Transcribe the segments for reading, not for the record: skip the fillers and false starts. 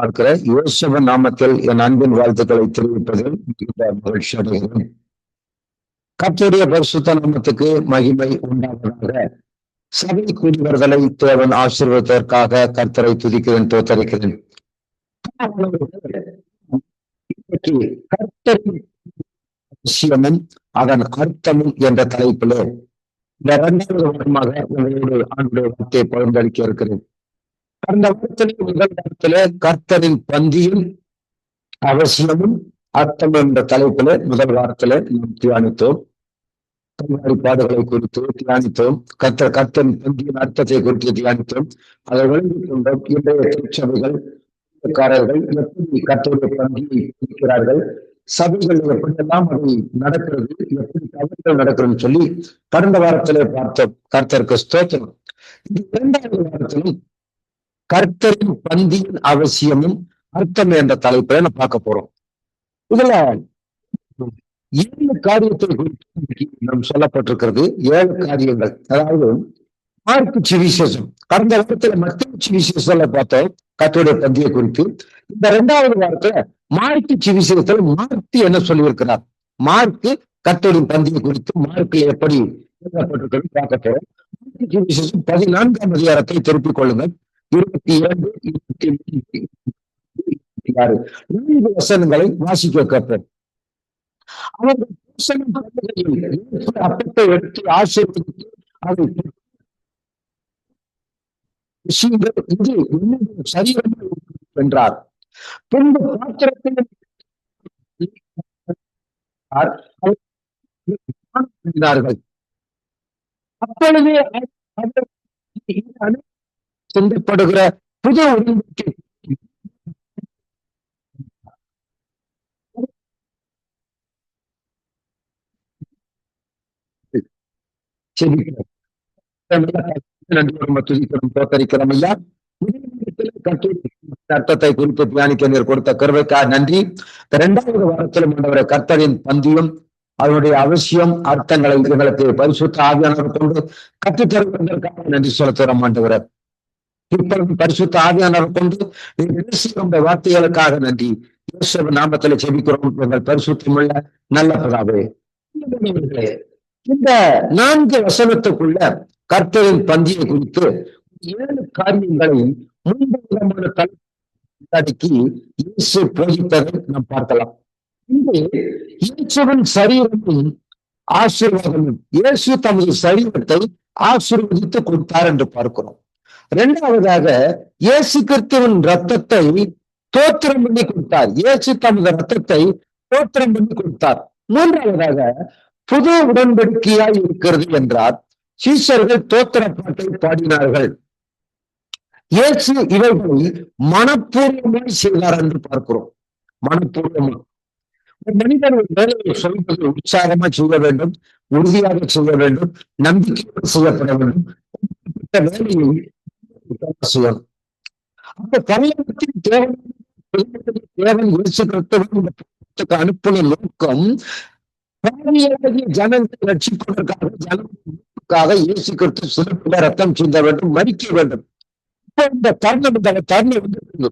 இருக்கிற யோசவ நாமத்தில் என் அன்பின் வாழ்த்துக்களை தெரிவிப்பதில் மகிழ்ச்சி அடைகிறேன். கர்த்தருடைய பரிசுத்த நாமத்துக்கு மகிமை உண்டாவதாக. சபை கூடியவர்களை தேவன் ஆசீர்வதற்காக கர்த்தரை துதிக்கிறேன், தோத்தரிக்கிறேன். கர்த்தரின் விஷயமும் அதன் அர்த்தமும் என்ற தலைப்பிலே இந்த 2வது வாரமாக உங்களோடு ஆண்டுடைய வார்த்தையை பகிர்ந்தளிக்க இருக்கிறேன். கடந்த வாரத்திலே முதல் வாரத்திலே கர்த்தரின் பந்தியும் அவசியமும் அர்த்தம் என்ற தலைப்பிலே முதல் வாரத்திலே நாம் தியானித்தோம். பாடுகளை குறித்து தியானித்தோம். கர்த்தரின் பந்தியின் அர்த்தத்தை குறித்து தியானித்தோம். அதை விளங்கிக் கொண்டோம். இன்றைய திருச்சபைகள் எப்படி கர்த்தருடைய பந்தியை குறிக்கிறார்கள், சபைகள் எப்படியெல்லாம் அதை நடக்கிறது, எப்படி தவறுகள் நடக்கிறதுன்னு சொல்லி கடந்த வாரத்திலே பார்த்தோம். கர்த்தருக்கு ஸ்தோத்திரம். இந்த 2வது வாரத்திலும் கர்த்தரின் பந்தியின் அவசியமும் அர்த்தம் என்ற தலைப்பில் நம்ம பார்க்க போறோம். இதுல 7 காரியத்தை குறித்து நாம் சொல்லப்பட்டிருக்கிறது. 7 காரியங்கள். அதாவது மார்க்கு சுவிசேஷம், கடந்த வாரத்துல மத்திய சுவிசேஷத்துல பார்த்தோம் கர்த்தருடைய பந்தியை குறித்து. இந்த 2வது வாரத்துல மார்க்கு சுவிசேஷத்துல மார்க்கு என்ன சொல்லியிருக்கிறார், மார்க்கு கர்த்தருடைய பந்தியை குறித்து மார்க்கு எப்படி எழுதப்பட்டிருக்கிறது பார்க்க போறோம். மார்க்கு சுவிசேஷம் 14ஆம் அதிகாரத்தை திருப்பிக் கொள்ளுங்கள். 22, 23, 26 4 வசனங்களை வாசிக்க கேட்போம். அவர்கள் அப்பத்தை எடுத்து ஆசீர்வதித்து அதை இது சரீரமாக என்றார். பின்பு பாத்திரத்தில் அப்பொழுது சிந்தப்படுகிற புது உடன்படிக்கை தோத்தரிக்கிறோம் ஐயா. அர்த்தத்தை குறித்து தியானிக்க நீர் கொடுத்த கருவைக்காக நன்றி. 2வது வாரத்தில் ஆண்டவரே கர்த்தரின் பந்தியும் அதனுடைய அவசியம் அர்த்தங்களை எங்களுக்கு பரிசுத்த ஆவியானவர் கொண்டு கற்றுத்தருவதற்காக நன்றி செலுத்துகிறோம் ஆண்டவரே. இப்பொழுது பரிசுத்த ஆவியானவர் கொண்டு நீங்க வார்த்தைகளுக்காக நன்றி. இயேசுவின் நாமத்திலே ஜெபிக்கிறோம் எங்கள் பரிசுத்தமுள்ள நல்ல பிதாவே. இந்த 4 வசனத்துக்குள்ள கர்த்தரின் பந்தியை குறித்து 7 காரியங்களை 3 விதமான தலைக்கு இயேசு போதித்ததை நாம் பார்க்கலாம். இன்று இயேசுவின் சரீரமும் ஆசீர்வாதமும், இயேசு தமது சரீரத்தை ஆசீர்வதித்து கொடுத்தார் என்று பார்க்கிறோம். 2வதாக இயேசு கிறிஸ்துவின் ரத்தத்தை தோத்திரம் பண்ணி கொடுத்தார். இயேசு தமது ரத்தத்தை தோத்திரம் பண்ணி கொடுத்தார். 3வதாக புது உடன்படிக்கையாய் இருக்கிறது என்றார். சீஷர்கள் தோத்திர பாட்டை பாடினார்கள். இயேசு இவைகளை மனப்பூர்வமாய் செய்தார் என்று பார்க்கிறோம். மனப்பூர்வமா மனிதன் வேலையை சொல்வது உற்சாகமா செய்ய வேண்டும், உறுதியாக செய்ய வேண்டும், நம்பிக்கையோடு செய்யப்பட வேண்டும். வேலையை செய்யணும். அந்த பரலோகத்தின் தேவன் இயேசு கிறிஸ்துவுக்கு அனுப்பின நோக்கம் ஜனங்களை ரட்சிப்பதற்காக, ஜனங்களுக்காக இயேசு கிறிஸ்து சிறப்புல ரத்தம் சிந்த வேண்டும், மறிக்க வேண்டும். இப்போ இந்த தருணம் வந்து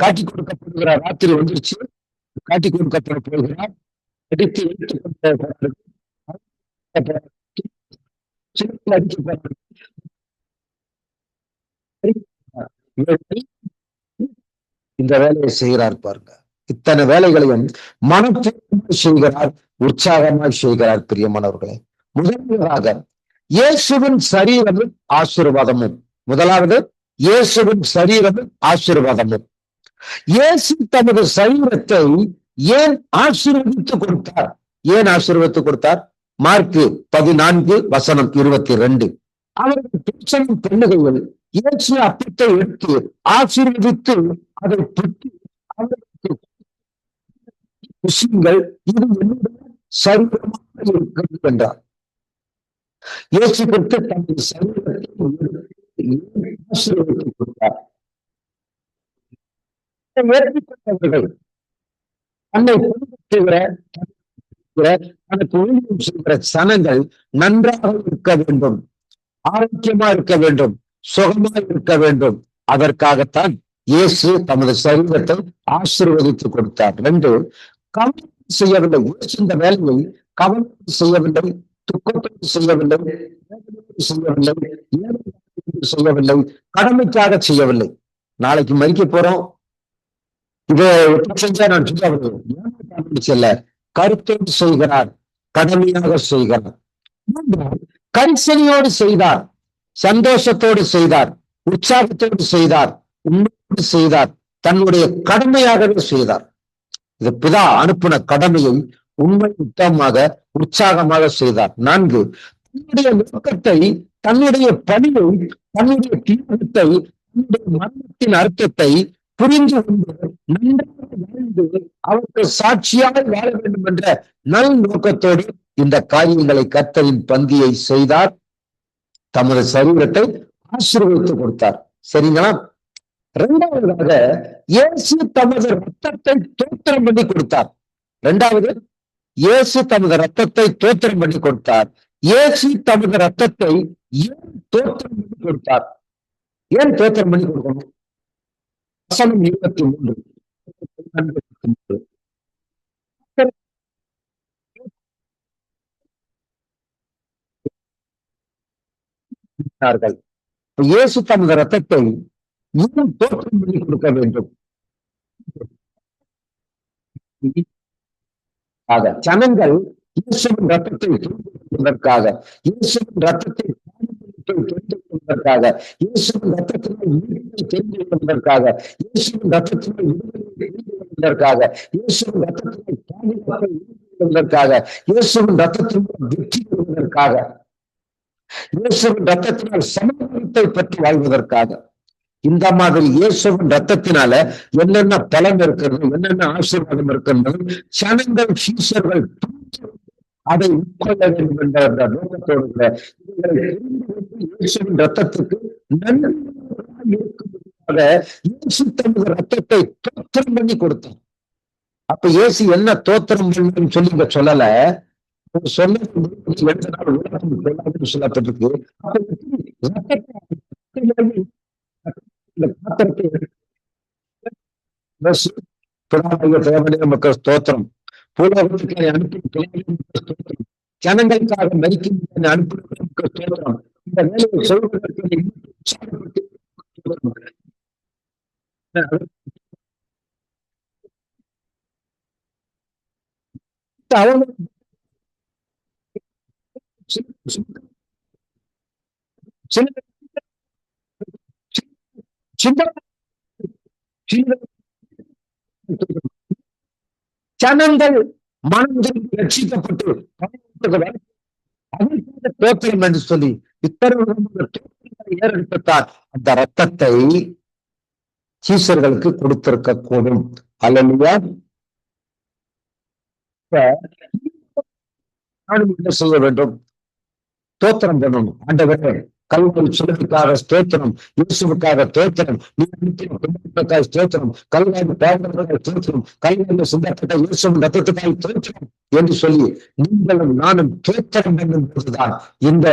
காட்டி கொடுக்கப்படுகிற ராத்திரி வந்துருச்சு. காட்டி கொடுக்கப்பட போகிறார். அடித்து இந்த வேலையை செய்கிறார் பாருங்க. இத்தனை வேலைகளையும் மனப்பூர்வமாக செய்கிறார், உற்சாகமாக செய்கிறார். பிரியமானவர்களே, முதலாவதாக இயேசுவின் சரீரமும் ஆசீர்வாதமும். முதலாவது இயேசுவின் சரீரமும் ஆசீர்வாதமும். இயேசு தமது சரீரத்தை ஏன் ஆசீர்வதித்து கொடுத்தார்? ஏன் ஆசீர்வதித்து கொடுத்தார்? மார்க்கு 14 வசனம் 22. அவர்கள் பேச்சனும் பெண்ணுகையில் இயேசு அப்பத்தை எடுத்து ஆசீர்வதித்து அதை பெற்று அவர்களுக்கு விஷயங்கள் இது என்னுடைய சரீரமாக இருக்கிறது என்றார். இயேசு கிறிஸ்து தமது சரீரத்தை ஆசீர்வதித்து கொடுத்தார். ஏற்றுக்கொண்டவர்கள் தன்னை பின்பற்றுகிற தனக்கு ஊழியம் செய்கிற சனங்கள் நன்றாக இருக்க வேண்டும், ஆரோக்கியமா இருக்க வேண்டும், சுகமா இருக்க வேண்டும். அதற்காகத்தான் இயேசு தமது சரீரத்தை ஆசீர்வதித்து கொடுத்தார். ரெண்டு, கவனம் செய்யவில்லை. இயேசு இந்த வேலையை கவனம் செய்யவில்லை, துக்கத்தோடு செய்யவில்லை, வேதனையோடு செய்யவில்லை, ஏழைகளுக்கு செய்யவில்லை, கடமைக்காக செய்யவில்லை. நாளைக்கு மறிக்க போறோம், இதை செஞ்சா நான் சொல்ல கருத்தோடு செய்கிறார், கடமையாக செய்கிறார். கரிசனையோடு செய்தார், சந்தோஷத்தோடு செய்தார், உற்சாகத்தோடு செய்தார், உண்மையோடு செய்தார், தன்னுடைய கடமையாகவே செய்தார். இது பிதா அனுப்பின கடமையை உண்மை உத்தமமாக உற்சாகமாக செய்தார். நான்கு, தன்னுடைய நோக்கத்தை, தன்னுடைய பணியை, தன்னுடைய தீர்மானத்தை, தன்னுடைய மரணத்தின் அர்த்தத்தை புரிந்து கொண்டு நன்றாக வாழ்ந்து அவருக்கு சாட்சியாக வாழ வேண்டும் என்ற நல் நோக்கத்தோடு இந்த காரியங்களை கர்த்தரின் பந்தியை செய்தார். தமது சரீரத்தை ஆசீர்வதித்து கொடுத்தார். சரிங்களா? இரண்டாவதாக இயேசு தமது ரத்தத்தை தோத்திரம் பண்ணி கொடுத்தார். இரண்டாவது, இயேசு தமது ரத்தத்தை தோத்திரம் பண்ணி கொடுத்தார். இயேசு தமது ரத்தத்தை ஏன் தோத்திரம் பண்ணி கொடுத்தார்? ஏன் தோத்திரம் பண்ணி கொடுக்கணும்? வசனம் 23. இயேசு தமது ரத்தத்தை இன்னும் தோற்றம் பண்ணி கொடுக்க வேண்டும். ஜனங்கள் இயேசுவின் ரத்தத்தை கொள்வதற்காக, இயேசுவின் ரத்தத்தை தெரிந்து கொள்வதற்காக, இயேசுவின் ரத்தத்தினால் மீட்பை தெரிந்து கொள்வதற்காக, இயேசுவின் ரத்தத்தினால் விடுதலை தெரிந்து கொள்வதற்காக, இயேசுவின் ரத்தத்தினால் பாதுகாப்பை கொள்வதற்காக, இயேசுவின் ரத்தத்தினால் வெற்றி பெறுவதற்காக, இயேசுவின் ரத்தத்தினால் சமாதானத்தை பற்றி வாழ்வதற்காக, இந்த மாதிரி இயேசுவின் ரத்தத்தினால என்னென்ன பலன் இருக்கிறது, என்னென்ன ஆசீர்வாதம் இருக்கிறது, சனங்கள் சீஷர்கள் அதை உட்கொள்ள வேண்டும் என்ற அந்த நோக்கத்தோடு இயேசுவின் ரத்தத்துக்கு நன்மை இருக்கும்படியாக இயேசு தமது ரத்தத்தை தோத்திரம் பண்ணி கொடுத்தார். அப்ப இயேசு என்ன தோத்திரம் பண்ணு சொல்லி இங்க சொல்லல, சொன்ன உலகம் சொல்லப்பட்டிருக்கு. மக்கள் ஸ்தோத்திரம், பூலோகத்துக்கு அனுப்பி ஜனங்களுக்காக மரிக்கும் அனுப்பி ஸ்தோத்திரம். இந்த வேலையை சொல்வதற்கு ஜனங்கள் மனம் ரட்சிக்கப்பட்டு தோத்திரம் என்று சொல்லி இத்தனை ஏறெடுத்தார். அந்த ரத்தத்தை சீசர்களுக்கு கொடுத்திருக்க கூடும். அல்லா நானும் என்ன செய்ய வேண்டும்? தோத்திரம் பண்ணணும். ஆண்டவரே, கல்வாரி சிலுவைக்காக ஸ்தோத்திரம், இயேசுவுக்காக தோத்திரம், நீக்காக ஸ்தோத்திரம், கல்வாரி பாவங்களுக்காக ஸ்தோத்திரம், கல்வாரியில் சிந்தப்பட்ட இயேசுவின் ரத்தத்துக்காக தோத்திரம் என்று சொல்லி நீங்களும் நானும் தோத்திரம் பண்ணும் போதுதான் இந்த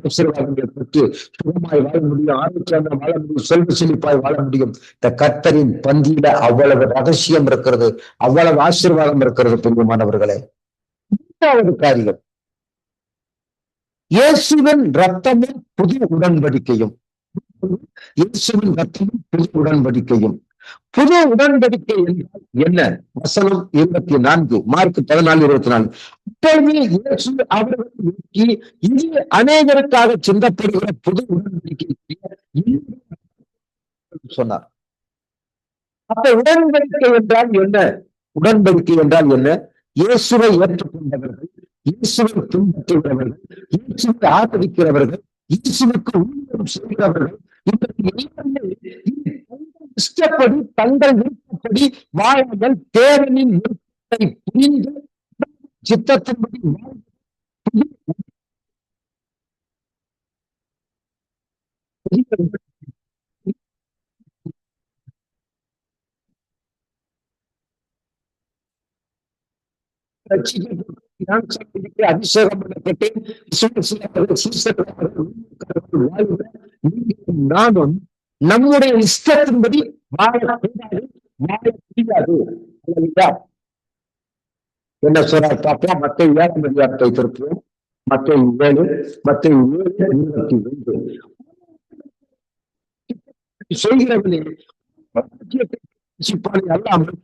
ஆசீர்வாதங்களை பற்றி சுகமாய் வாழ முடியும், ஆரோக்கியமாக வாழ முடியும், செல்வ செழிப்பாய் வாழ முடியும். இந்த கர்த்தரின் பந்தியில அவ்வளவு ரகசியம் இருக்கிறது, அவ்வளவு ஆசீர்வாதம் இருக்கிறது. பிரியமானவர்களே, இரண்டாவது காரியம், இயேசுவின் ரத்தமும் புதிய உடன்படிக்கையும். இயேசுவின் ரத்தமும் புதிய உடன்படிக்கையும். புது உடன்படிக்கை என்றால் என்ன? வசனம் 24, மார்க் 14:24. அப்பொழுது இயேசு அவர்களை நோக்கி, இது அநேகருக்காக சிந்தப்படுகிற புது உடன்படிக்கை சொன்னார். அப்ப உடன்படிக்கை என்றால் என்ன? உடன்படிக்கை என்றால் என்ன? இயேசுவை ஏற்றுக்கொண்டவர்கள், இயேசுவை பின்பற்றுகிறவர்கள், இயேசுவை ஆதரிக்கிறவர்கள், இயேசுவுக்கு ஊழியம் செய்கிறவர்கள், இஷ்டப்படி தங்கள் விருப்பப்படி வாழாமல் தேவனின் விருப்பத்தை புரிந்து சித்தத்தின்படி அபிஷேகம் பண்ணப்பட்டு நானும் நம்முடைய இஷ்டத்தின்படி வாழக்கூடாது, வாழ முடியாது. என்ன சொல்றார் பாப்பா? மத்திய 7ஆம் அதிகாரத்தை திருப்புவோம். மத்திய 7, மத்திய 7:22. சொல்கிறவனே அல்லாமல்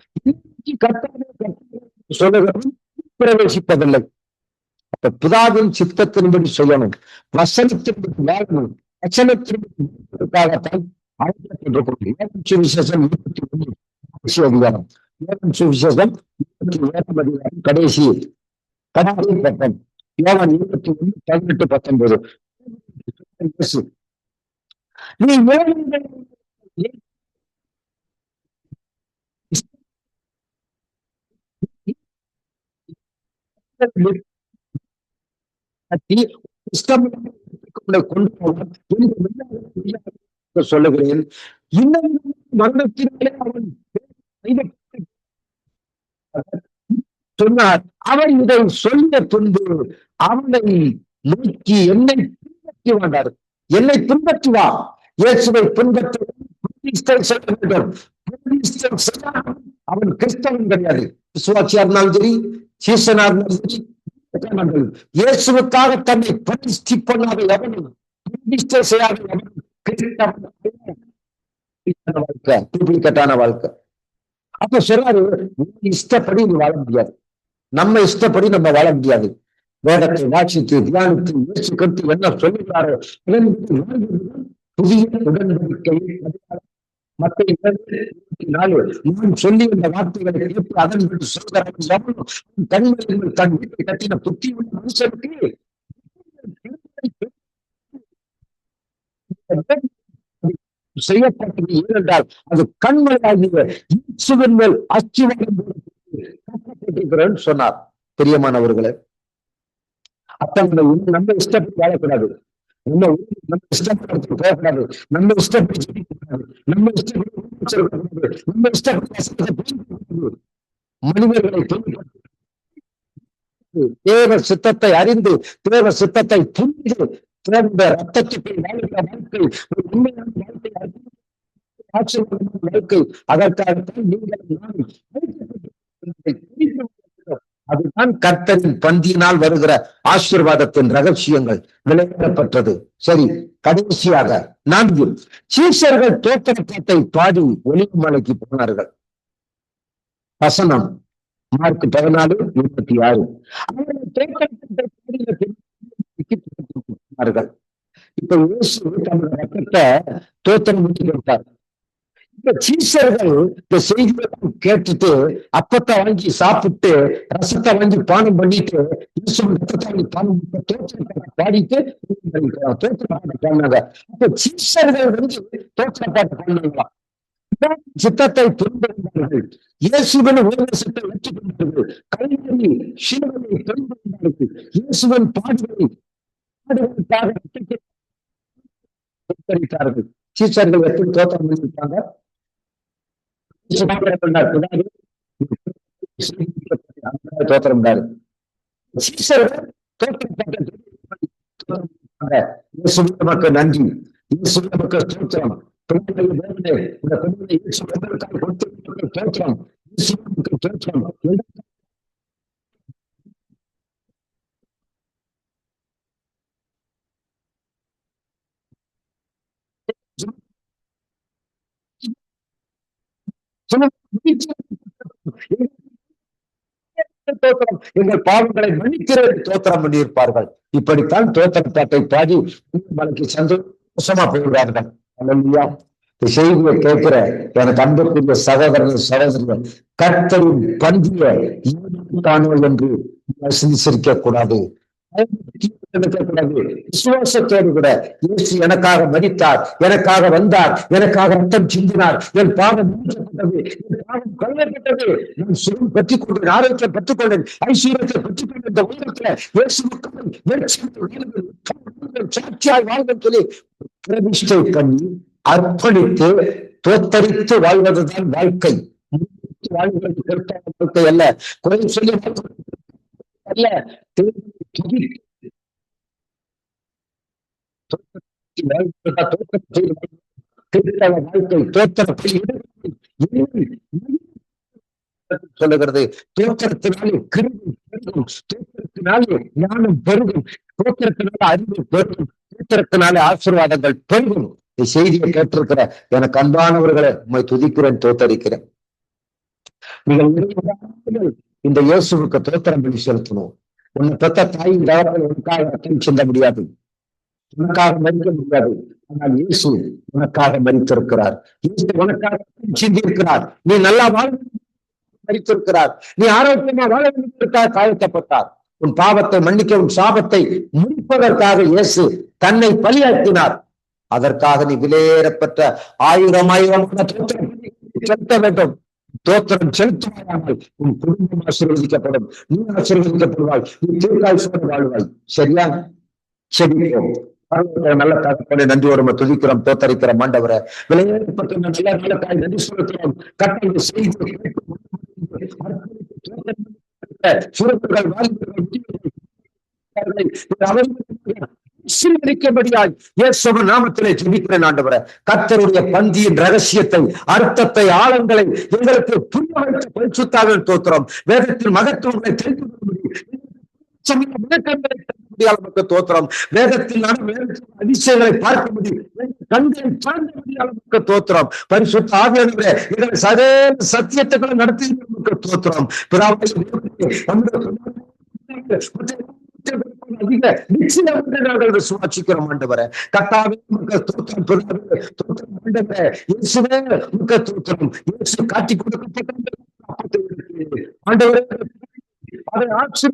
சொல்லுகிறவன் பிரவேசிப்பதில்லை. அப்ப பிதாவின் சித்தத்தின்படி செய்யணும், வசனத்தின்படி வாழணும். வசனத்திற்காகத்தான் சுவிசேஷம் 21 அதிகாரம், சுவிசேஷம் 27ஆம் அதிகாரம் கடைசி பட்டம், யோவான் 21:18-19. நீ சொல்லுகிறேன். இன்னும் மரணத்தினாலே அவன் சொன்னார். அவன் இதை சொல்ல பின்பு அவனை நோக்கி என்னை பின்பற்றி வந்தார். என்னை பின்பற்றி வா, இயேசுவை பின்பற்ற வேண்டும். அவன் கிறிஸ்தவன் கிடையாது. விசுவாசியா இருந்தாலும் சரி, சீசனா இருந்தாலும் சரி, இயேசுவுக்காக தன்னை பிரதிஷ்டை பண்ணாத எவனும், பிரதிஷ்டை செய்யாத எவனும் கிறிஸ்தவன் வாழ்க்கை, டூப்ளிகேட்டான வாழ்க்கை. அப்ப சொல்றாரு, இஷ்டப்படி நீ வாழ முடியாது, நம்ம இஷ்டப்படி நம்ம வாழ முடியாது. வேதத்தை வாசித்து தியானித்து இயேசு கருத்து என்ன சொல்லுகிறாரோ புதிய உடன்படிக்கை மற்ற 2:24 சொல்லி இந்த வார்த்தைகளை கேட்டு அதன் மீது சொல்கிறார். கண்மணிகள் தன் வீட்டை கட்டின புத்தி உள்ள மனுஷனுக்கு செய்யப்பட்டது ஏனென்றால் அது கண்மணியாகிய இயேசுவின் மேல் அஸ்திவாரம் கட்டப்பட்டிருக்கிறேன்னு சொன்னார். பிரியமானவர்களே, அப்ப நம்ம இஷ்டப்பட்டு வாழக்கூடாது, நம்ம இஷ்டப்பட்டு போகக்கூடாது, நம்ம இஷ்டப்பட்டு நம்ம இஷ்டப்பட்டு நம்ம இஷ்டப்பட்டு மனிதர்களை தேவ சித்தத்தை அறிந்து, தேவ சித்தத்தை புரிந்து, தேவ ரத்தத்துக்கு வாழ்க்கை உண்மையான வாழ்க்கை அதற்காகத்தான் நீங்கள் அதுதான் கர்த்தரின் பந்தியினால் வருகிற ஆசீர்வாதத்தின் ரகசியங்கள் விளையாடப்பட்டது. சரி, கடைசியாக 4 சீஷர்கள் தோற்றத்தை பாடி ஒலிவ மலைக்கு போனார்கள். வசனம் மார்க் 14:26. அவர்கள் இப்ப இயேசு தன்னுடைய ரத்தத்தை தோத்திரம் பண்ணி கொடுத்தார். இப்ப சீஷர்கள் இந்த செய்தியை கேட்டுட்டு அப்பத்தை வாங்கி சாப்பிட்டு ரசத்தை வாங்கி பானம் பண்ணிட்டு ரத்தத்தை வாங்கி பானம் பாடிட்டு தோற்ற பாடினாங்க. அப்ப சீஷர்கள் தோற்ற பாட்டு பாடினாங்களா? சித்தத்தை பின்பற்றினார்கள். இயேசுவின் உபதேசத்தை ஏற்றுக்கொண்டார்கள். கல்வி சிலுவையை பின்பற்றினார்கள். இயேசுவின் பாடுகளுக்காக தோற்கடித்தார்கள். சீஷர்கள் எப்படி தோற்றம் பண்ணிட்டாங்க? தோற்றம் சீஷர்கள் நமக்கு நன்றி, நமக்கு தோற்றம் எங்கள் பாவங்களை மன்னிக்கிறது தோத்திரம் பண்ணியிருப்பார்கள். இப்படித்தான் தோத்திர பாட்டை பாடி மலைக்கு சந்தோஷமா போகிறார்கள். செய்தியை கேட்கிற எனக்கு அன்புக்குரிய சகோதரர்கள் சகோதரிகள், கர்த்தரின் பந்திய தானோ என்று சிந்திச்சிருக்க கூடாது. விசுவாசத்தோடு கூட இயேசு எனக்காக மரித்தார், எனக்காக வந்தார், எனக்காக ரத்தம் சிந்தினார், என் பாவம் மூடப்பட்டது, என் பாவம் கொல்லப்பட்டது, நான் சுகம் பெற்றுக் கொண்டேன், ஆரோக்கியம் பெற்றுக் கொண்டேன், ஐஸ்வர்யத்தை பெற்றுக் கொண்டேன். இந்த உலகத்துல சாட்சியாய் வாழ்ந்து சொல்லி பிரதிஷ்டை பண்ணி அர்ப்பணித்து தோத்தரித்து வாழ்வதுதான் வாழ்க்கை. வாழ்க்கை அல்ல. குறை சொல்லி அல்ல. சொல்லுகிறது தோற்றத்தினாலே கிருபை பெருகும், தோற்றத்தினாலே ஞானம் பெருகும், தோற்றத்தினால அறிவு பெருகும், தோற்றத்தினாலே ஆசீர்வாதங்கள் பெருகும். இந்த செய்தியை கேட்டிருக்கிற எனக்கு அன்பானவர்களை உண்மை துதிக்கிறேன், தோத்தரிக்கிறேன். நீங்கள் இந்த இயேசுவுக்கு தோத்திரம் பண்ணி செலுத்தணும். உன்னை பெற்ற தாயின் தவறுகள் உனக்காக ரத்தம் சிந்த முடியாது, உனக்காக மறிக்க முடியாது. ஆனால் இயேசு உனக்காக மறித்திருக்கிறார். இயேசு உனக்காக சிந்தி இருக்கிறார். நீ நல்லா வாழ மறித்திருக்கிறார். நீ ஆரோக்கியமா வாழ வேண்டியதற்காக காயத்தப்பட்டார். உன் பாவத்தை மன்னிக்க, உன் சாபத்தை முடிப்பதற்காக இயேசு தன்னை பலியாக்கினார். அதற்காக நீ விலையேறப்பட்ட ஆயிரம் செலுத்த வேண்டும். தோத்திரம் செலுத்துவாயாமல் உன் குடும்பம் ஆசீர்வதிக்கப்படும், நீ ஆசீர்வதிக்கப்படுவாய், நீ தீர்க்காயுசோடு வாழ்வாய். சரியா? செபிப்போம். நல்ல தகப்பனை நன்றி ஒரு துதிக்கிறோம், தோத்தரிக்கிறோம். ஆண்டவரை விலையேறப்பட்ட நல்ல நல்ல தாய் நன்றி செலுத்துகிறோம். கட்டளை செய்து நாமத்திலே ஜெபிக்கிறேன் ஆண்டவரே. கர்த்தருடைய பந்தியின் ரகசியத்தை, அர்த்தத்தை, ஆழங்களை எங்களுக்கு புரிய வைத்த பரிசுத்தாவின் ஸ்தோத்திரம். வேதத்தில் மகத்துவங்களை தெரிந்து கொள்ள முடியும், தோத்திரம். வேதத்தில் அதிசயங்களை பார்க்க முடியும், கண்களை சார்ந்த முடியாத தோத்திரம். பரிசுத்த ஆவியானவரே எங்களை சதே சத்தியத்தை நடத்தி தோத்திரம். அதிக நிச்சயம் சுவாட்சிக்கிறோம் ஆண்டவரே. கர்த்தாவே இயேசு காட்டி கொடுக்கப்பட்ட ஆண்டவரே அதை ஆட்சி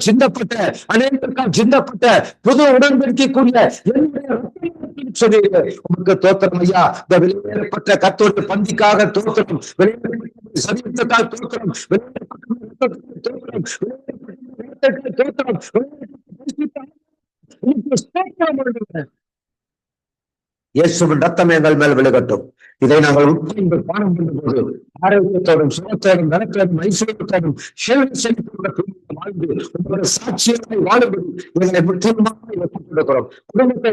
சிந்தப்பட்ட அநேகருக்கால் சிந்தப்பட்ட புது உடன்படிக்கைக்குரிய உமக்கு தோத்திரம் ஐயா. இந்த வெளியேறப்பட்ட கர்த்தருடைய பந்திக்காக தோத்திரம், சரீரத்துக்காக தோத்திரம், இயேசுவின் ரத்தம் எங்கள் மேல் விழுகட்டும். இதை நாங்கள் உட்கொண்டு பானம் பண்ணும்போது ஆரோக்கியத்தோடும் சுகத்தோடும் நலத்தோடும் ஐஸ்வர்யத்தோடும் வாழ்ந்து உங்களுடைய சாட்சியத்தை வாழும்படி எங்களை முற்றிலுமாக ஒப்புக் கொடுக்கிறோம். குடும்பத்தை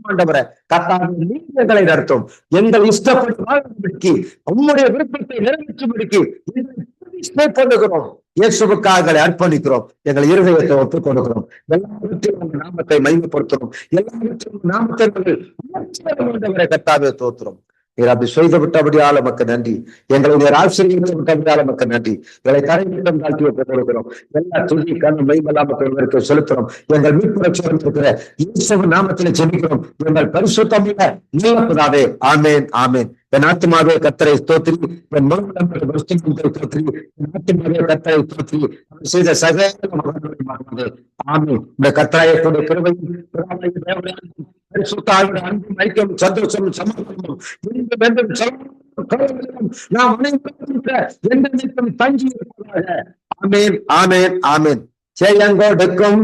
ஆண்டவரே கர்த்தாவின் நீதிகளை நடத்தும். எங்கள் இஷ்டப்படி வாழ்வதற்கு, உம்முடைய விருப்பத்தை நிறைவேற்றும்படிக்கு பண்ணுகிறோம். இயேசுவுக்காக அர்ப்பணிக்கிறோம். எங்கள் இருதயத்தை ஒப்புக் கொடுக்கிறோம். எல்லாவற்றையும் உங்கள் நாமத்தை மகிமைப்படுத்துகிறோம். எல்லாவற்றையும் நாமத்தை கர்த்தாவே தோத்துறோம். நீர் அப்படி செய்து விட்டபடியால் நமக்கு நன்றி. எங்களுடைய ஆசிரியர்கள் விட்டபடியால் நமக்கு நன்றி. எங்களை தரையிட்டம் தாழ்த்தி ஒப்புக் கொடுக்கிறோம். எல்லா துணி கண்ணு மைமலாமத்திற்கு செலுத்துறோம். எங்கள் மீட்புரட்சம் இருக்கிற இயேசுவின் நாமத்திலே ஜெபிக்கிறோம். எங்கள் பரிசுத்தமுள்ள நல்ல பிதாவே. ஆமேன், ஆமேன். என் ஆத்துமாவே கர்த்தரை ஸ்தோத்திரி, என் ஸ்தோத்திரி, என் ஆத்துமாவே கர்த்தரை ஸ்தோத்திரி, அவர் செய்த சகல மகனே. ஆமென். இந்த கர்த்தராயத்துடைய கிருபையும் பரிசுத்தாவின் அன்பும் ஐக்கியம் சந்தோஷமும் சமாதானமும் நாம் அனைவரும் தங்கி இருப்பதாக. ஆமேன், ஆமேன், ஆமேன். செய்யங்கொடுக்கும்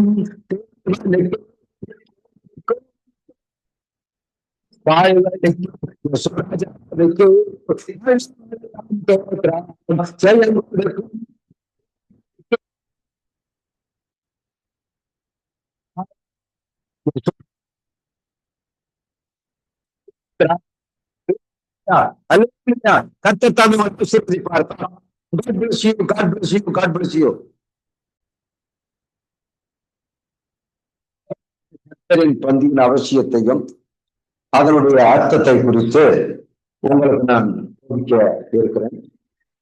கர்த்தர் பார்க்கலாம். பந்தியின் அவசியத்தையும் அதனுடைய அர்த்தத்தை குறித்து உங்களுக்கு நான் இருக்கிறேன்.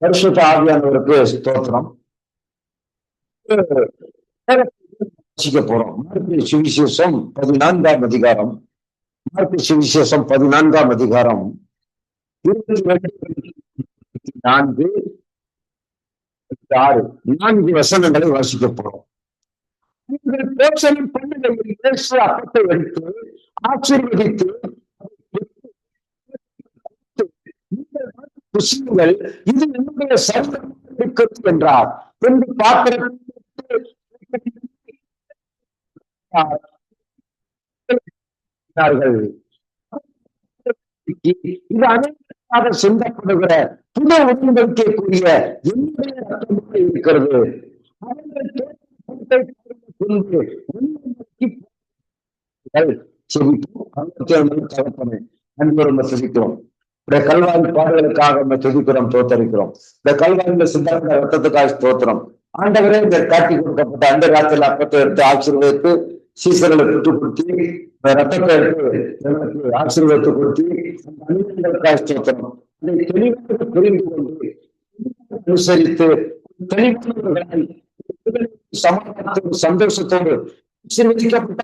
பரிசுத்த ஆவியானவருக்கு ஸ்தோத்திரம். போறோம். மார்க்கு சுவிசேஷம் 14ஆம் அதிகாரம். மார்க்கு சுவிசேஷம் 14ஆம் அதிகாரம் 4 வசனங்களை வாசிக்க போறோம். அப்பத்தை எடுத்து ஆசீர்வதித்து இது என்னுடைய சரீரம் இருக்கிறது என்றார். என்று பாத்திரம் இது அனைத்து சிந்தப்படுகிற புது உடன்படிக்கைக்குரிய என்னுடைய ரத்தமாக இருக்கிறது. சிரிக்கிறோம். இந்த கல்வாரி பாடுகளுக்காக நம்ம துதிக்கிறோம், தோத்தரிக்கிறோம். இந்த கல்வாரியில சிந்தப்பட்ட ரத்தத்துக்காக தோத்திரம். ஆண்டவரே இந்த காட்டி கொடுக்கப்பட்ட அந்த காலத்தில் அப்பத்தை எடுத்து ஆசீர்வதித்து சீசர்களை விட்டு கொடுத்து ரத்தத்தை எடுத்து ஆசீர்வதித்து கொடுத்து அந்த அனுபவங்களுக்காக தோத்திரம். அதை தெளிவாக புரிந்து கொண்டு அனுசரித்து தெளிவானவர்களாய் சமாதானத்தோடு சந்தோஷத்தோடு ஆசீர்வதிக்கப்பட்ட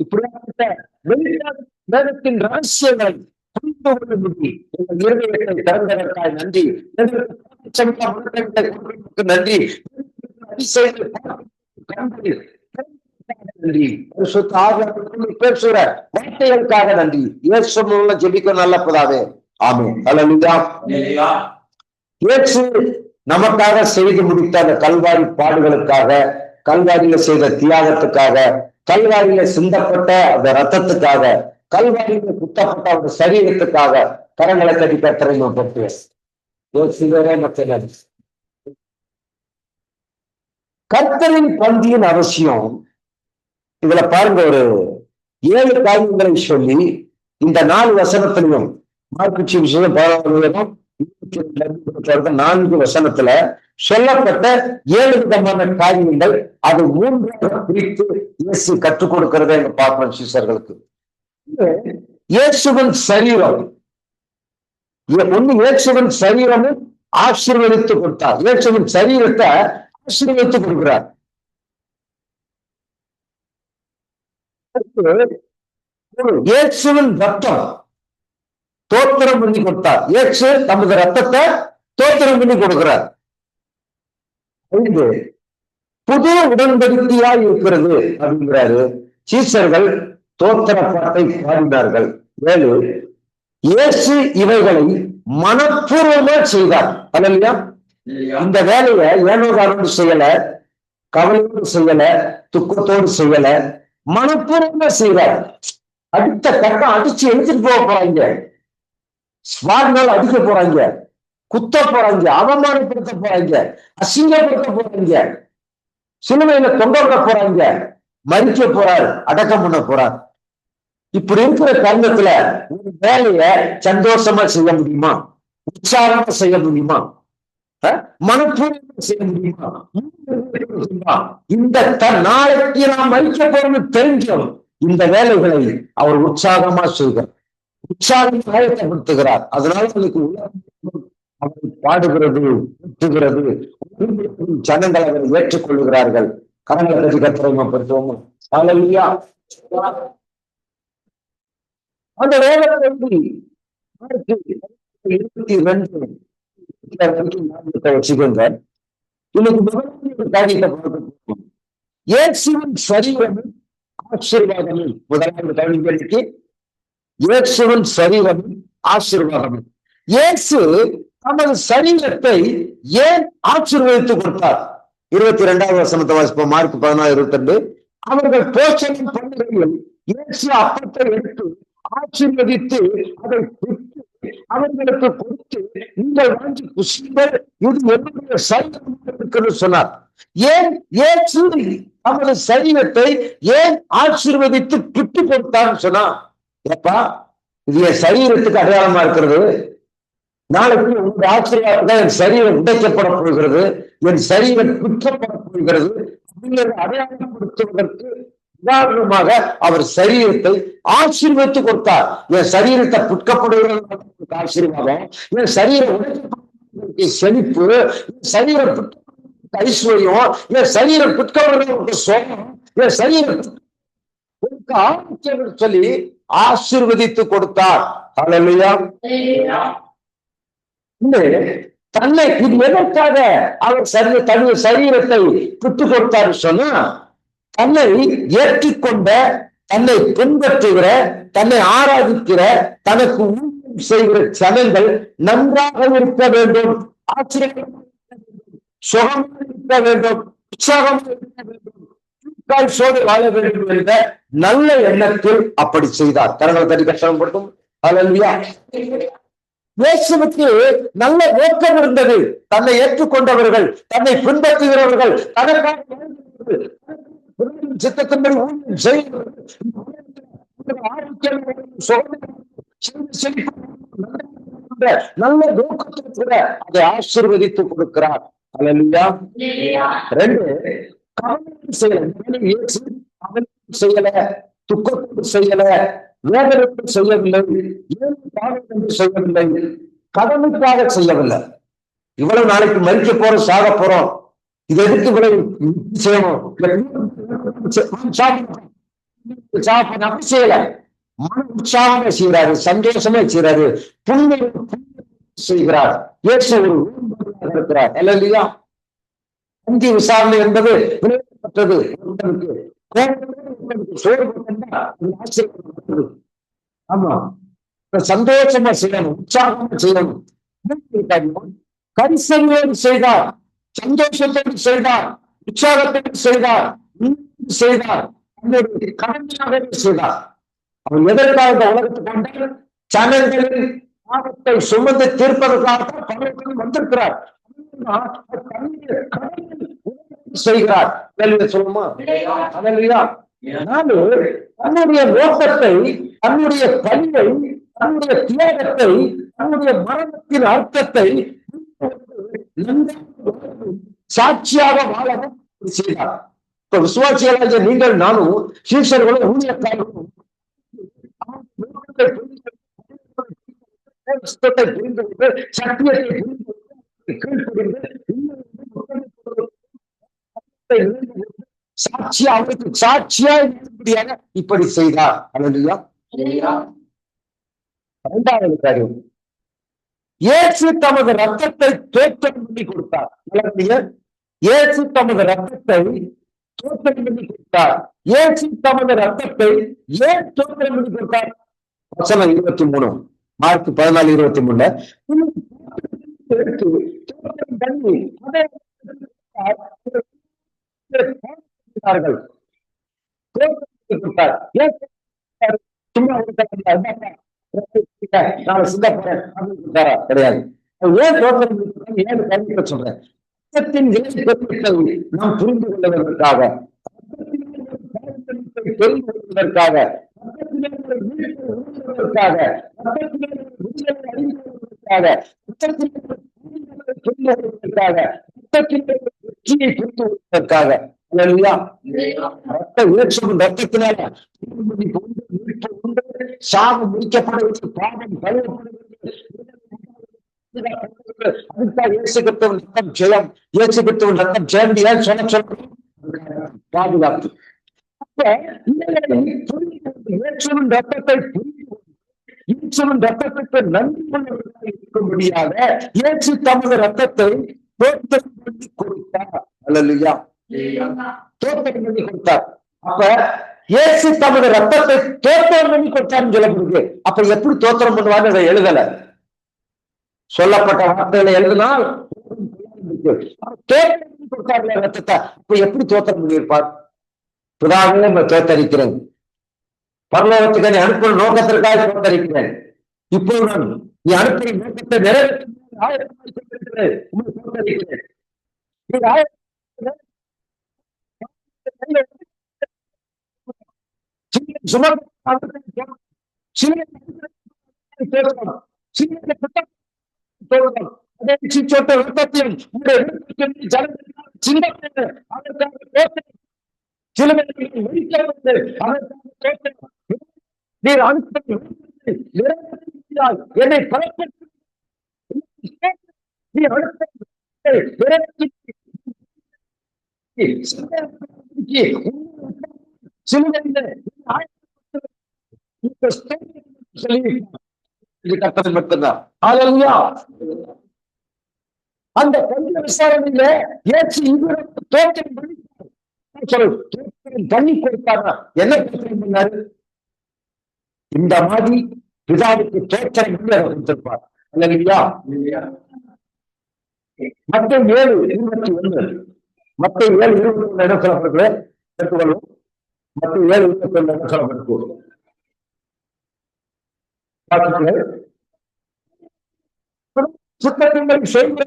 இப்படிப்பட்ட வேதத்தின் ரகசியங்களை திறந்ததற்காய் நன்றி. நன்றி. நன்றி. பேசுகிற வார்த்தைகளுக்காக நன்றி. இயேசுவுள்ள ஜெபிக்க நல்ல பிதாவே. ஆமென். ஹல்லேலூயா. இயேசு நமக்காக செய்து முடித்த அந்த கல்வாரி பாடுகளுக்காக, கல்வாரியில செய்த தியாகத்துக்காக, கல்வாரியில சிந்தப்பட்ட அந்த ரத்தத்துக்காக, கல்வாரியில குத்தப்பட்ட அந்த சரீரத்துக்காக கரங்களை கட்டி கர்த்தரை பற்றி கர்த்தரின் பந்தியின் அவசியம். இதுல பாருங்க, ஒரு 7 காரியங்களை சொல்லி இந்த 4 வசனத்திலையும் மார்க்கு விஷயம் 4 வசனத்துல சொல்லப்பட்ட 7 விதமான காரியங்கள் அது 3 பிரித்து இயேசு கற்றுக் கொடுக்கிறத பார்க்கணும் சீசர்களுக்கு. இயேசுவின் சரீரம் ஒண்ணு, இயேசுவின் சரீரமும் ஆசீர்வதித்து கொடுத்தார். இயேசுவின் சரீரத்தை ஆசீர்வதித்து கொடுக்கிறார். இயேசுவின் ரத்தம் தோத்திரம் பண்ணி கொடுத்தார். இயேசு தமது ரத்தத்தை தோத்திரம் பண்ணி கொடுக்கிறார். புது உடன்படிக்கையாய் இருக்கிறது அப்படிங்கிறாரு. சீசர்கள் தோத்திர பாட்டை பாடினார்கள். 7 இயேசு இவைகளை மனப்பூர்வமா செய்தார். அல்லையா? இந்த வேலையை ஏனோதாரோடு செய்யல, கவலையோடு செய்யல, துக்கத்தோடு செய்யல, மனப்பூர்வமா செய்தார். அடுத்த கட்டம் அடிச்சு எடுத்துட்டு போக போறாங்க, ஸ்வாட்னால் அடிக்க போறாங்க, குத்த போறாங்க, அவமானப்படுத்த போறாங்க, அசிங்கப்படுத்த போறாங்க, சிலுவையில தொங்க போறாங்க, மறிக்க போறார், அடக்கம் பண்ண போறார். இப்படி இருக்கிற தருணத்துல ஒரு வேலைய சந்தோஷமா செய்ய முடியுமா? உற்சாகமா செய்ய முடியுமா? மனப்பூர்வமா செய்ய முடியுமா? இந்த நாளைக்கு நாம் மறிக்க போறது தெரிஞ்சோம். இந்த வேலைகளை அவர் உற்சாகமா செய்கிறார், உற்சாகம் ஆயத்தப்படுத்துகிறார். அதனால அவருக்கு அவரை பாடுகிறது, ஊற்றுகிறது, ஜனங்கள் அவரை ஏற்றுக்கொள்ளுகிறார்கள். கரங்களை பற்றி கத்திரமா படுத்துவோமா? ஹல்லேலூயா. அந்த வேலையை வச்சுக்கோங்க. இன்னைக்கு இயேசுவின் சரீரமும் ஆசீர்வாதமும், முதலாவது கவிஞருக்கு இயேசுவின் சரீரமும் ஆசீர்வாதமும். இயேசு தமது சரீரத்தை ஏன் ஆசீர்வதித்து கொடுத்தார்? 22வது வசனத்தை வாசிப்போம். மார்க் 16:22. அவர்கள் போஷணம் பண்ணுகையில் இயேசு அப்பத்தை எடுத்து ஆசீர்வதித்து அதை அவர்களுக்கு கொடுத்து, நீங்கள் வாங்கி புசிங்கள், இது என்னுடைய சரீரம் இருக்கிறது சொன்னார். ஏன் இயேசு தமது சரீரத்தை ஏன் ஆசீர்வதித்து பிட்டு கொடுத்தான்னு சொன்னா, ஏப்பா இது என் சரீரத்துக்கு அடையாளமா இருக்கிறது, நாளைக்கு உங்க ஆசீர்வாதம் என் சரீரம் உடைக்கப்பட போகிறது, என் சரீரம் குற்றப்பட போகிறது அப்படிங்கிறத அடையாளப்படுத்துவதற்கு உதாரணமாக அவர் சரீரத்தை ஆசீர்வதித்து கொடுத்தார். என் சரீரத்தை புட்கப்படுகிறது ஆசீர்வாதம், என் சரீரம் உடைக்கப்பட்ட செழிப்பு, என் சரீரம் ஐஸ்வர்யம், என் சரீரம் புட்கப்படுறது சோகம், என் சரீரம் ஆரோக்கியம் சொல்லி ஆசீர்வதித்து கொடுத்தார். ஹல்லேலூயா. தன்னை இது எதற்காக அவர் தன்னுடைய சரீரத்தை விட்டு கொடுத்தாரு சொன்னா, தன்னை ஏற்றுக்கொண்ட, தன்னை பின்பற்றுகிற, தன்னை ஆராதிக்கிற, தனக்கு ஊழியம் செய்கிற ஜனங்கள் நன்றாக இருக்க வேண்டும், ஆச்சரியமாக சுகமாக இருக்க வேண்டும், உற்சாகமாக இருக்க வேண்டும், சோடு வாழ வேண்டும் என்ற நல்ல எண்ணத்தில் அப்படி செய்தார். கரங்களை தட்டி கஷ்டப்படுத்தும். இயேசுவுக்கு நல்ல நோக்கம் இருந்தது. தன்னை ஏற்றுக்கொண்டவர்கள், தன்னை பின்பற்றுகிறவர்கள், தனக்காக சித்தத்தின்படி நல்ல நோக்கத்தில் கூட அதை ஆசீர்வதித்து கொடுக்கிறார். அல்லேலூயா. ரெண்டு, செய்யல, துக்கத்தோடு செய்யல, வேதனைக்கு செய்யவில்லை, செய்யவில்லை, கடனுக்காக செய்யவில்லை. இவ்வளவு நாளைக்கு மறிக்க போறோம், சாக போறோம், இது எதுக்கு இவ்வளவு செய்யணும் அப்படி செய்யல. மன உற்சாகமா செய்யறாரு, சந்தோஷமா செய்யறாரு, புண்ணியம் செய்கிறார். இயேசு ஒரு இருக்கிறார். அல்லேலூயா. அந்தி விசாரணை என்பது விளையாட்டது. ஆமா, சந்தோஷமா செய்யணும், உற்சாகமா செய்யணும். கரிசனையோடு செய்தார், சந்தோஷத்தோடு செய்தார், உற்சாகத்தோடு செய்தார், செய்தார், கடமையாக செய்தார். அவர் எதற்காக இந்த உலகத்துக்கு வந்தால் ஜனங்களின் பாவத்தை சுமந்து தீர்ப்பதற்காக வந்திருக்கிறார். செய்கிறார். சொல்லுமா? தன்னுடைய நோக்கத்தை, தன்னுடைய பணியை, தன்னுடைய தியாகத்தை, தன்னுடைய மரணத்தின் அர்த்தத்தை சாட்சியாக வாழவும் செய்தார். இப்ப விசுவாசிகளாகிய நீங்கள் நானும் சீஷர்களும் ஊழியக்காரர்களும் சத்தியத்தை சாட்சியா அவருக்கு சாட்சியா இப்படி செய்தார். இரண்டாவது காரியம், இயேசு தமது ரத்தத்தை தோற்றம் பண்ணி கொடுத்தார். இயேசு தமது ரத்தத்தை தோற்றம் பண்ணி கொடுத்தார். இயேசு தமது ரத்தத்தை ஏன் தோற்றம் பண்ணி கொடுத்தார்? வசனம் 23, மார்க் 14:23. கிடையாது. ஏன் சொல்றேன்? நாம் புரிந்து கொள்வதற்காக, தெரிந்து கொள்வதற்காக, வெற்றியை புரிந்துவதற்காக, ரத்தத்தினால சாவு முடிக்கப்படுவது, பாவம் கழுவப்படுவது, ரத்தம் ஜெயம், இயேசு கிறிஸ்துவின் ரத்தம் ஜெயம் சொல்ல பாதுகாப்பு. ரத்தத்தை ரத்தத்துக்கு நன்றி இருக்கும்படியாக இயேசு தமது ரத்தத்தை தோற்றம் பண்ணி கொடுத்தார். அல்லேலூயா. தோற்றம் பண்ணி கொடுத்தார். அப்ப இயேசு தமது ரத்தத்தை தோற்றம் பண்ணி கொடுத்தார்னு சொல்லப்படுது. அப்ப எப்படி தோற்றம் பண்ணுவான்னு அதை எழுதல, சொல்லப்பட்ட வார்த்தைகளை எழுதினால் தோற்றம் பண்ணி கொடுத்தார்ல ரத்தத்தை. இப்ப எப்படி தோற்றம் பண்ணியிருப்பார்? பிதாவே தோத்தரிக்கிறேன், பரலோகத்துக்கு நீ அனுப்புற நோக்கத்திற்காக தோத்தரிக்கிறேன். இப்போ நீ அனுப்புற நோக்கத்தை நிறைவேற்றுகிறேன். நீர் அனுப்பி என்னை மட்டும்தான். அந்த கொஞ்ச விசாரணையில தோற்றம் பண்ணி கொடுத்தாரா? என்ன தோற்றம் பண்ணாரு? இந்த மாதிரி பிதாவுக்கு தோற்றம் கொடுத்திருப்பார். இல்லையா? மத்த 7:21 இடத்துல மற்றும் 7 சொல்லப்பட்டிருக்கும். சுத்தத்தின்படி செய்வது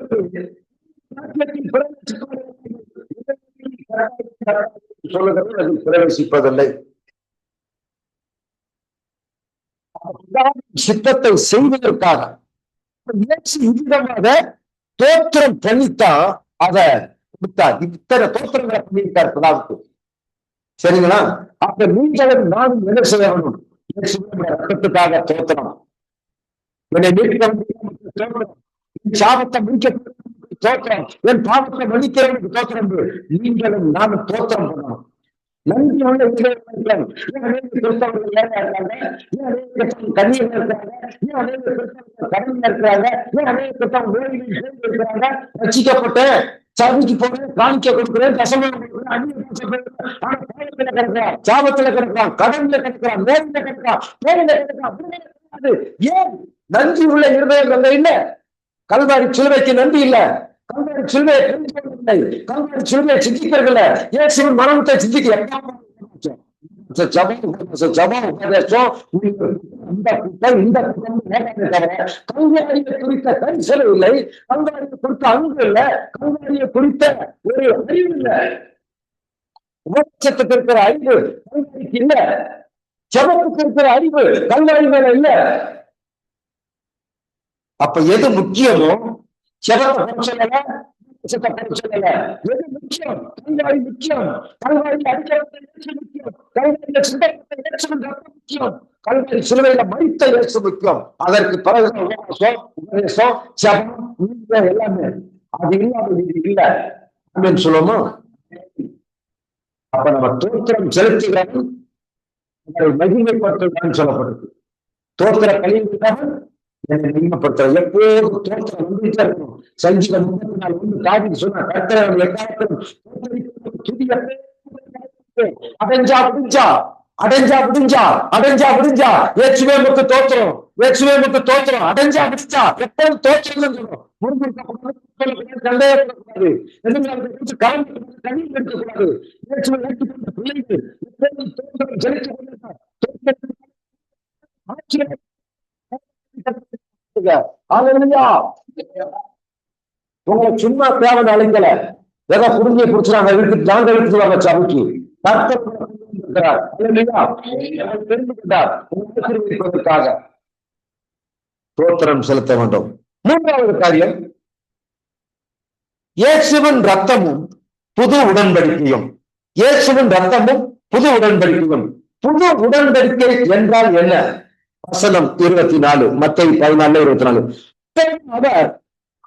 சொல்லுகிறது, அது பிரவேசிப்பதில்லை. சித்தத்தை செய்வதற்காக விதமாக தோற்றம் பண்ணித்தான் அதை கொடுத்தார். இத்தனை தோற்றங்களை பண்ணியிருக்கார் பிதாவுக்கு. சரிங்களா? அப்ப நீங்களும் நானும் என்ன செய்ய வேண்டும்? ரத்தத்துக்காக தோற்றம், என்னை மீட்க சாபத்தை முடிக்க தோற்றம், என் பாவத்தை மன்னிக்கிறவனுக்கு தோற்றம். நீங்களும் நானும் தோற்றம் பண்ணணும். நன்றி உள்ள கிறிஸ்தவர்கள் ஏழை இருக்காங்க, ஏன் அநேக கண்ணியில் இருக்கிறாங்க, ஏன் அநேக கிறிஸ்தவர்கள் கடனில் இருக்கிறாங்க, ஏன் அநேக கிறிஸ்தவங்க நோய்களில் சேர்ந்து இருக்கிறாங்க. ரசிக்கப்பட்டு சபைக்கு போறேன், காணிக்க கொடுக்குறேன், தசமம் கொடுக்குறேன், ஆனா பாவத்துல கிடக்கிறான், சாபத்துல கிடக்கிறான், கடன்ல கிடக்கிறான், நோயில கிடக்கிறான், நோயில கிடக்கிறான். ஏன் நன்றி உள்ள இருதயம் இல்ல? கல்வாரி சிலுவைக்கு நன்றி இல்ல, கல்வாரி சிலுவையை கல்வாரி சிலுவையை சிந்திக்கிறதுல இயேசுவின் மரணத்தை சிந்திக்க கல்வாரியை குறித்த கரிசனம் இல்லை, கல்வாரியை குறித்த அன்பு இல்ல, கல்வாரியை குறித்த ஒரு அறிவு இல்ல, உபதேசத்துக்கு இருக்கிற அறிவு கல்வாரிக்கு இல்ல, ஜபத்துக்கு இருக்கிற அறிவு கல்வாரி மேல இல்ல. அப்ப எது முக்கியமோ ஜபத்தை சொல்லல, சொல்லல, எது முக்கியம்? கல்வாரி முக்கியம். கல்வாரியில் அடிக்கப்பட்ட முக்கியம், கல்வாரியில சிந்தப்பட்ட முக்கியம், கல்வாரி சிலுவையில மரித்த இயேசு முக்கியம். அதற்கு பிறகு உபதேசம், ஜபம் எல்லாமே. அது இல்லாமல் இது இல்ல அப்படின்னு சொல்லுவோமோ. அப்ப நம்ம தோத்திரம் செலுத்துகிறவன் மகிமைப்படுத்துவதான்னு சொல்லப்படுது. தோத்திர கழிவுக்காக என்னை மகிமைப்படுத்துற எப்போதும் தோற்றம் வந்துட்டே இருக்கணும். சங்கீதம் 34 தாவீது சொன்னார், கர்த்தரை எக்காலத்திலும் அடைஞ்சா முடிஞ்சா அடைஞ்சா முடிஞ்சா அடைஞ்சா முடிஞ்சா ஏற்றுவே முத்து தோத்திரம், ஏற்றுவே முத்து தோத்திரம், அடைஞ்சா முடிஞ்சா எப்போதும் தோற்றம் சொல்லணும். சந்தேகப்படக்கூடாது, கண்ணீர் எடுக்கக்கூடாது. ஏற்றுவை ஏற்றுக்கொண்ட பிள்ளைகள் எப்போதும் தோற்றம் செலுத்திக் கொண்டிருந்தார். உங்களை சும்மா தேவை அழைக்கல, ஏதோ புரிஞ்சு புடிச்சாங்க வீட்டுக்கு நாங்க எடுத்துவாங்க சபைக்கு. தெரிந்துகொண்டார் தோத்திரம் செலுத்த வேண்டும். மூன்றாவது காரியம், இயேசுவின் ரத்தமும் புது உடன்படிக்கையும். இயேசுவின் ரத்தமும் புது உடன்படிக்கையும். புது உடன்படிக்கை என்றால் என்ன? வசனம் 24, மத்தேயு 14:24. அவர்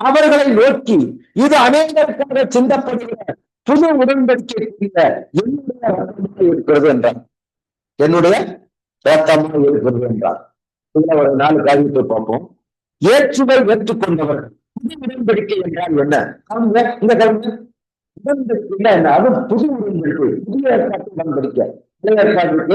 அவர்களை நோக்கி, இது அநேகருக்காக சிந்தப்படுகிற புது உடன்படிக்கை என்னுடைய ரத்தமாக இருக்கிறது என்றார். என்னுடைய ரத்தமாக இருக்கிறது என்றார். இதுல ஒரு 4 காரியத்தை பார்ப்போம். ஏற்றுவை ஏற்றுக்கொண்டவர். புது உடன்படிக்கை என்றால் என்ன? இந்த கல்வி உடன்படிக்கை என்ன? அது புது உடன்படிக்கை, புதிய ஏற்பாட்டு உடன்படிக்கை. பழைய ஏற்பாட்டுக்கு